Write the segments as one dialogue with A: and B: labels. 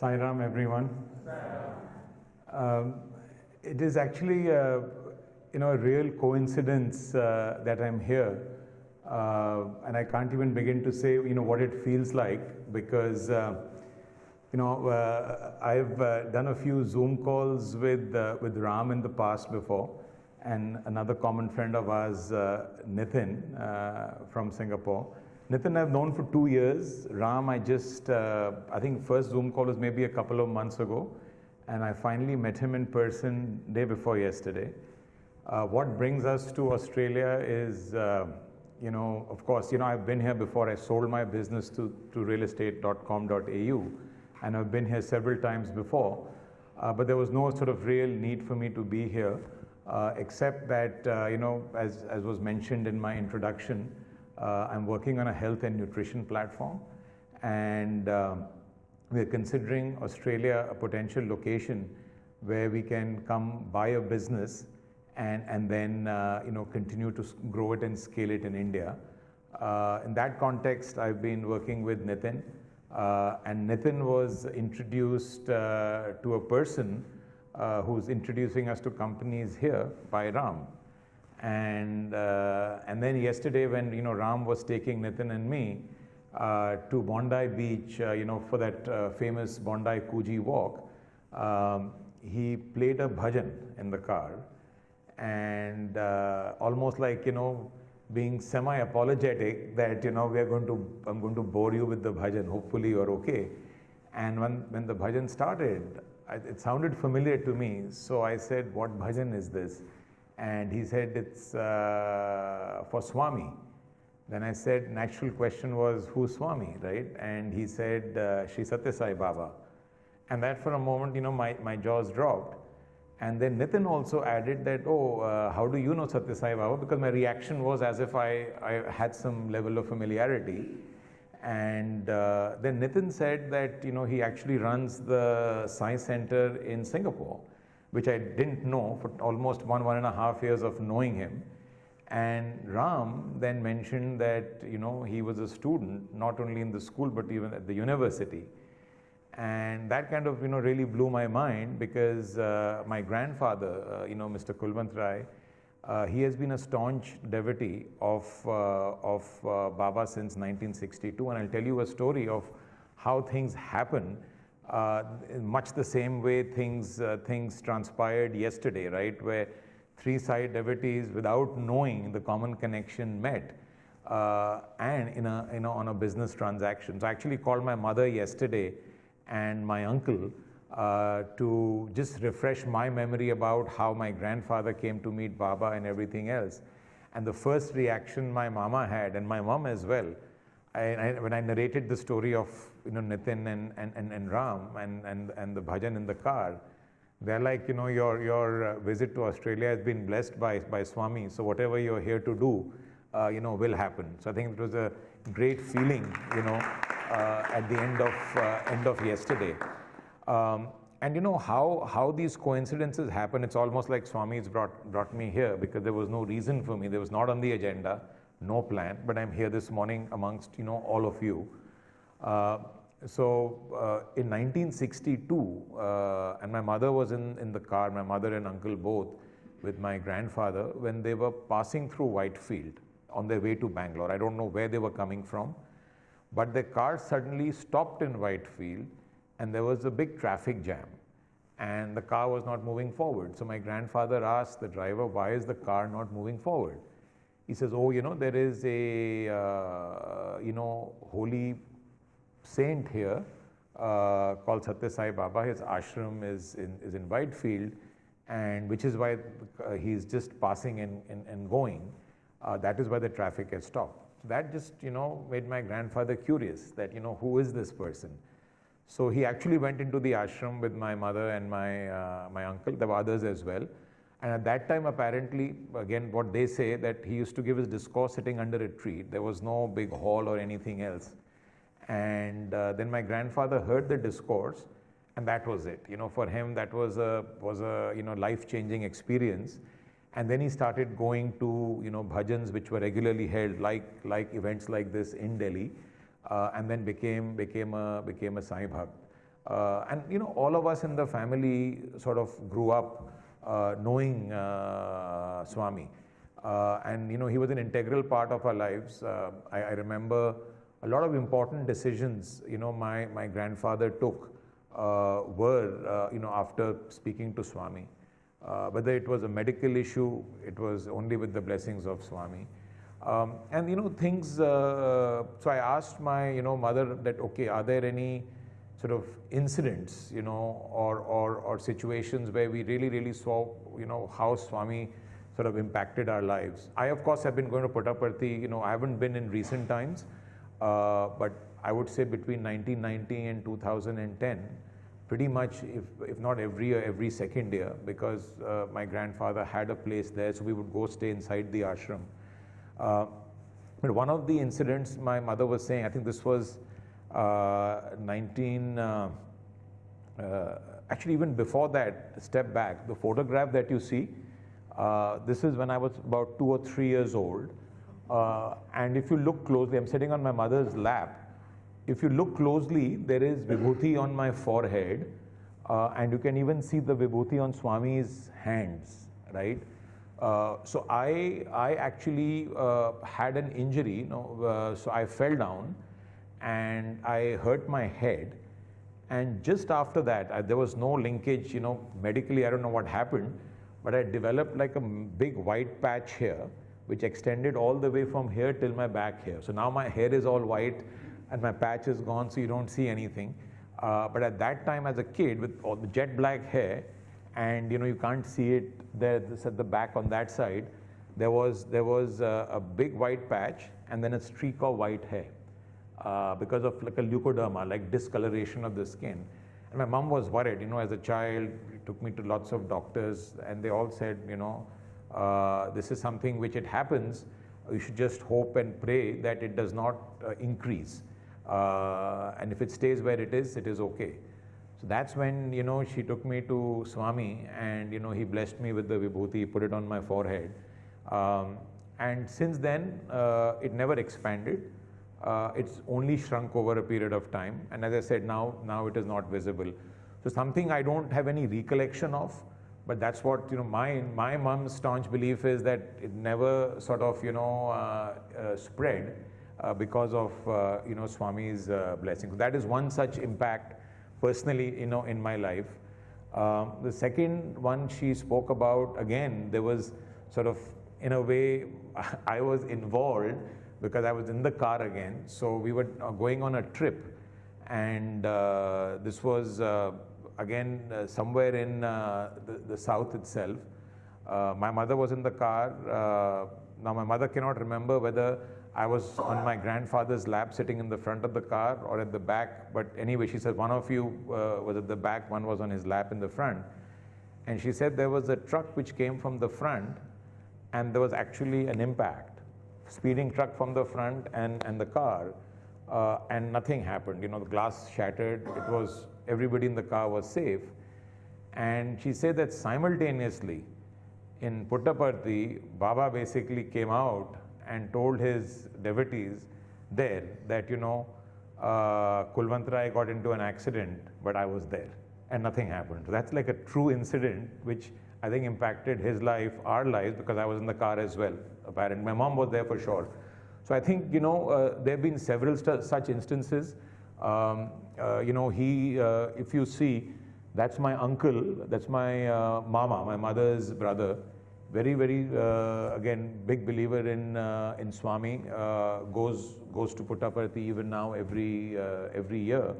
A: Sairam, everyone. It is actually, a real coincidence that I'm here, and I can't even begin to say, what it feels like because, I've done a few Zoom calls with Ram in the past before, and another common friend of ours, Nitin, from Singapore. Nitin I've known for 2 years. Ram, I think first Zoom call was maybe a couple of months ago, and I finally met him in person day before yesterday. What brings us to Australia is, of course, I've been here before. I sold my business to realestate.com.au, and I've been here several times before, but there was no sort of real need for me to be here, except that, as was mentioned in my introduction, I'm working on a health and nutrition platform, and we're considering Australia a potential location where we can come buy a business and then continue to grow it and scale it in India. In that context, I've been working with Nitin, and Nitin was introduced to a person who's introducing us to companies here by Ram. And then yesterday when Ram was taking Nitin and me to Bondi Beach, for that famous Bondi Coogee walk, he played a bhajan in the car, and almost like being semi-apologetic that I'm going to bore you with the bhajan. Hopefully you're okay. And when the bhajan started, it sounded familiar to me. So I said, "What bhajan is this?" And he said, "It's for Swami." Then I said, natural question was, who's Swami, right? And he said, Shri Sathya Sai Baba. And that for a moment, my jaws dropped. And then Nitin also added that, how do you know Sathya Sai Baba? Because my reaction was as if I had some level of familiarity. And then Nitin said that, he actually runs the Sai Centre in Singapore, which I didn't know for almost 1.5 years of knowing him. And Ram then mentioned that, he was a student, not only in the school, but even at the university. And that kind of, really blew my mind because my grandfather, Mr. Kulwant Rai, he has been a staunch devotee of Baba since 1962. And I'll tell you a story of how things happen. In much the same way things transpired yesterday, right, where 3 Sai devotees, without knowing the common connection, met and on a business transaction. So I actually called my mother yesterday and my uncle to just refresh my memory about how my grandfather came to meet Baba and everything else. And the first reaction my mama had, and my mom as well, when I narrated the story of Nitin and Ram and the bhajan in the car, they're like, your visit to Australia has been blessed by Swami, so whatever you're here to do, will happen. So I think it was a great feeling, at the end of yesterday. And how these coincidences happen. It's almost like Swami's brought me here because there was no reason for me. There was not on the agenda. No plan, but I'm here this morning amongst, all of you. In 1962, and my mother was in the car, my mother and uncle both, with my grandfather, when they were passing through Whitefield on their way to Bangalore. I don't know where they were coming from, but their car suddenly stopped in Whitefield, and there was a big traffic jam, and the car was not moving forward. So my grandfather asked the driver, "Why is the car not moving forward?" He says, there is a, holy saint here called Sathya Sai Baba. His ashram is in Whitefield, and which is why he's just passing and going. That is why the traffic has stopped. So that just, made my grandfather curious that, who is this person? So he actually went into the ashram with my mother and my uncle. There were others as well. And at that time, apparently, again, what they say, that he used to give his discourse sitting under a tree. There was no big hall or anything else. And then my grandfather heard the discourse, and that was it. For him, that was a life-changing experience. And then he started going to, bhajans which were regularly held, like events like this in Delhi, and then became a Sai Bhakt. And all of us in the family sort of grew up knowing Swami. And he was an integral part of our lives. I remember a lot of important decisions my grandfather took were after speaking to Swami. Whether it was a medical issue, it was only with the blessings of Swami. And things, so I asked my mother that, okay, are there any sort of incidents or situations where we really saw how Swami sort of impacted our lives. I of course have been going to Puttaparthi, I haven't been in recent times, but I would say between 1990 and 2010, pretty much, if not every year, every second year, because my grandfather had a place there, so we would go stay inside the ashram. But one of the incidents my mother was saying, I think this was actually even before that, step back, the photograph that you see, this is when I was about 2 or 3 years old. And if you look closely, I'm sitting on my mother's lap. If you look closely, there is vibhuti on my forehead, and you can even see the vibhuti on Swami's hands, right? So I actually had an injury, so I fell down and I hurt my head. And just after that, there was no linkage, medically, I don't know what happened, but I developed like a big white patch here, which extended all the way from here till my back here. So now my hair is all white and my patch is gone, so you don't see anything. But at that time as a kid with all the jet black hair, and you can't see it there, this at the back on that side, there was a big white patch and then a streak of white hair because of like a leukoderma, like discoloration of the skin. And my mom was worried, as a child, took me to lots of doctors, and they all said, this is something which it happens, you should just hope and pray that it does not increase. And if it stays where it is okay. So that's when, she took me to Swami, and, he blessed me with the vibhuti, put it on my forehead. And since then, it never expanded. It's only shrunk over a period of time. And as I said, now it is not visible. So something I don't have any recollection of, but that's what, my mom's staunch belief is that it never sort of, spread because of, Swami's blessing. So that is one such impact personally, in my life. The second one she spoke about, again, there was sort of, in a way, I was involved because I was in the car again. So we were going on a trip, and this was, again, somewhere in the south itself. My mother was in the car. Now my mother cannot remember whether I was on my grandfather's lap sitting in the front of the car or at the back, but anyway, she said one of you was at the back, one was on his lap in the front. And she said there was a truck which came from the front, and there was actually an impact, speeding truck from the front and the car, and nothing happened. The glass shattered, it was, everybody in the car was safe. And she said that simultaneously in Puttaparthi, Baba basically came out and told his devotees there that, Kulwant Rai got into an accident, but I was there, and nothing happened. So that's like a true incident, which I think impacted his life, our lives, because I was in the car as well, apparently. My mom was there for sure. So I think, there have been several such instances. If you see, that's my uncle, that's my mama, my mother's brother. Very, very, again, big believer in Swami, goes to Puttaparthi even now every year.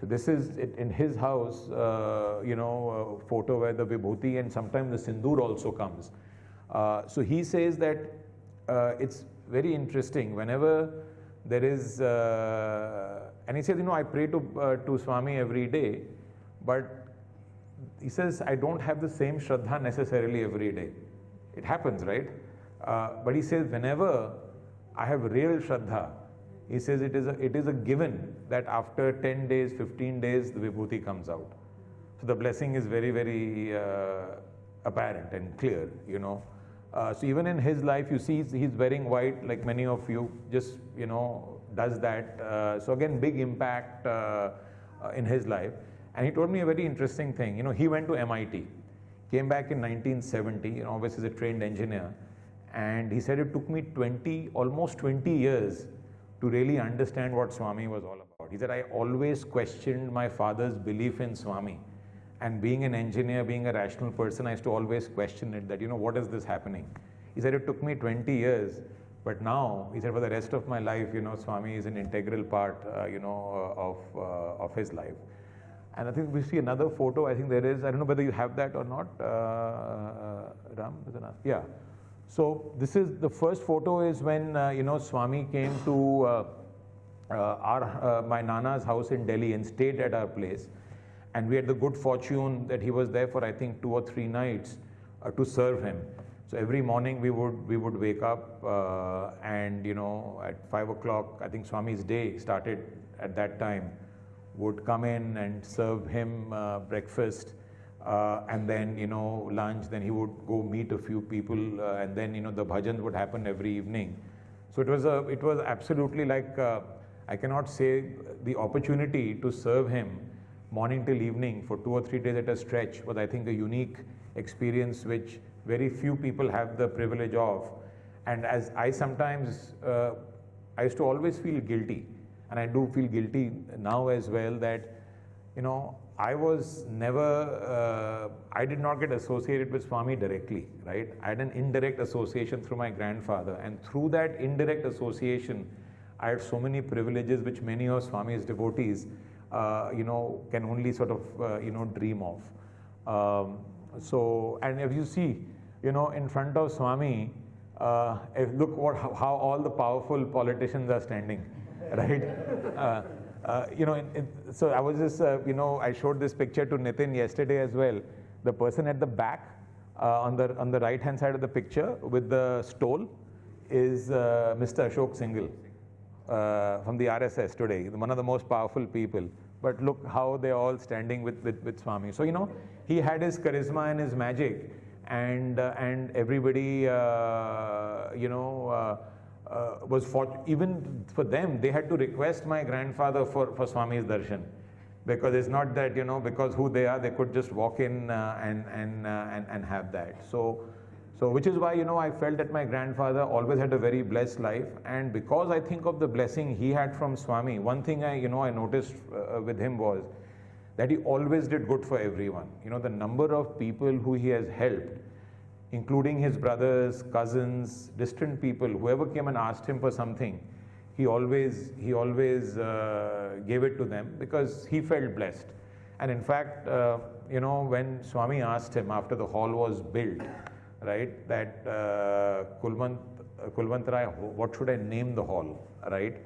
A: So this is in his house, photo where the vibhuti and sometimes the sindoor also comes. So he says that it's very interesting whenever there is, and he says, I pray to Swami every day, but he says, I don't have the same Shraddha necessarily every day. It happens, right? But he says, whenever I have real Shraddha, he says it is a given that after 10 days, 15 days, the vibhuti comes out. So the blessing is very, very apparent and clear, So even in his life, you see he's wearing white, like many of you, just, does that. So again, big impact in his life. And he told me a very interesting thing. You know, he went to MIT, came back in 1970, you know, obviously as a trained engineer. And he said it took me almost 20 years to really understand what Swami was all about. He said, I always questioned my father's belief in Swami. And being an engineer, being a rational person, I used to always question it, that, you know, what is this happening? He said, it took me 20 years, but now, he said, for the rest of my life, you know, Swami is an integral part, of his life. And I think we see another photo, I think there is, I don't know whether you have that or not, Ram? Yeah. So this is, the first photo is when, Swami came to my Nana's house in Delhi and stayed at our place. And we had the good fortune that he was there for, I think, 2 or 3 nights to serve him. So every morning we would wake up and, you know, at 5 o'clock, I think Swami's day started at that time, would come in and serve him breakfast, and then, you know, lunch. Then he would go meet a few people, and then, you know, the bhajans would happen every evening. So it was absolutely like, I cannot say, the opportunity to serve him morning till evening for 2 or 3 days at a stretch was, I think, a unique experience which very few people have the privilege of. And as I sometimes, I used to always feel guilty, and I do feel guilty now as well, that, you know, I was never, I did not get associated with Swami directly, right? I had an indirect association through my grandfather, and through that indirect association, I had so many privileges which many of Swami's devotees can only sort of, dream of. So, and if you see, you know, in front of Swami, look how all the powerful politicians are standing, right? So I was just, I showed this picture to Nitin yesterday as well. The person at the back, on the right-hand side of the picture with the stole is Mr. Ashok Singhal. From the RSS today, one of the most powerful people. But look how they're all standing with Swami. So, you know, he had his charisma and his magic, and everybody, was even for them, they had to request my grandfather for Swami's darshan, because it's not that, you know, because who they are, they could just walk in and have that. So which is why, you know, I felt that my grandfather always had a very blessed life. And because I think of the blessing he had from Swami, one thing I noticed with him was that he always did good for everyone. You know, the number of people who he has helped, including his brothers, cousins, distant people, whoever came and asked him for something, he always gave it to them because he felt blessed. And in fact, when Swami asked him after the hall was built, right, that Kulwant Rai, what should I name the hall, right?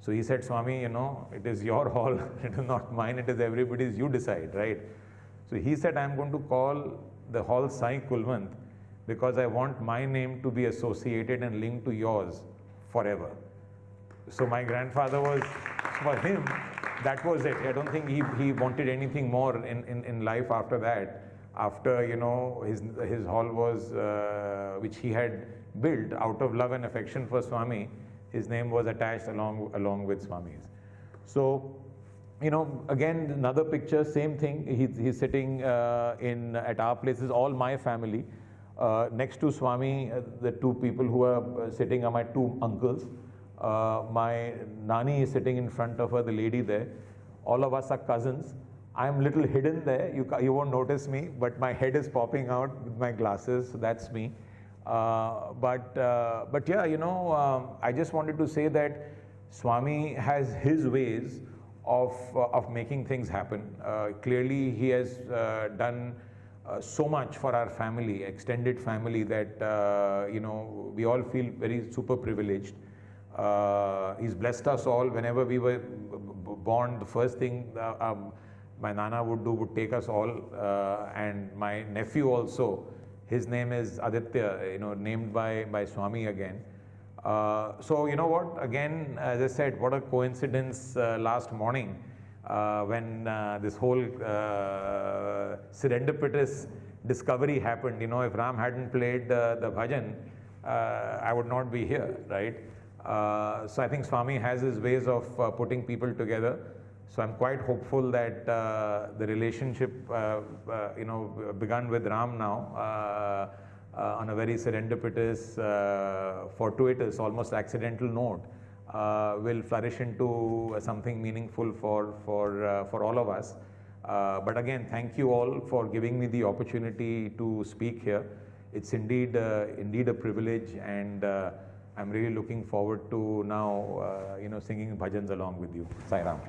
A: So he said, Swami, you know, it is your hall, it is not mine, it is everybody's, you decide, right? So he said, I'm going to call the hall Sai Kulwant because I want my name to be associated and linked to yours forever. So my grandfather was, for him, that was it. I don't think he wanted anything more in life after that. After, you know, his hall was, which he had built out of love and affection for Swami, his name was attached along with Swami's. So, you know, again, another picture, same thing. He's sitting at our places, all my family. Next to Swami, the 2 people who are sitting are my 2 uncles. My Nani is sitting in front of her, the lady there. All of us are cousins. I'm a little hidden there, you won't notice me, but my head is popping out with my glasses, so that's me. But yeah, you know, I just wanted to say that Swami has his ways of making things happen. Clearly, he has done so much for our family, extended family, that, we all feel very super privileged. He's blessed us all. Whenever we were born, the first thing my Nana would take us all, and my nephew also, his name is Aditya, named by Swami again. So you know what, again, as I said, what a coincidence last morning when this whole serendipitous discovery happened. If Ram hadn't played the bhajan, I would not be here, right? So I think Swami has his ways of putting people together. So I'm quite hopeful that the relationship, begun with Ram now on a very serendipitous, fortuitous, almost accidental note, will flourish into something meaningful for all of us. But again, thank you all for giving me the opportunity to speak here. It's indeed a privilege, and I'm really looking forward to now, singing bhajans along with you. Sairam.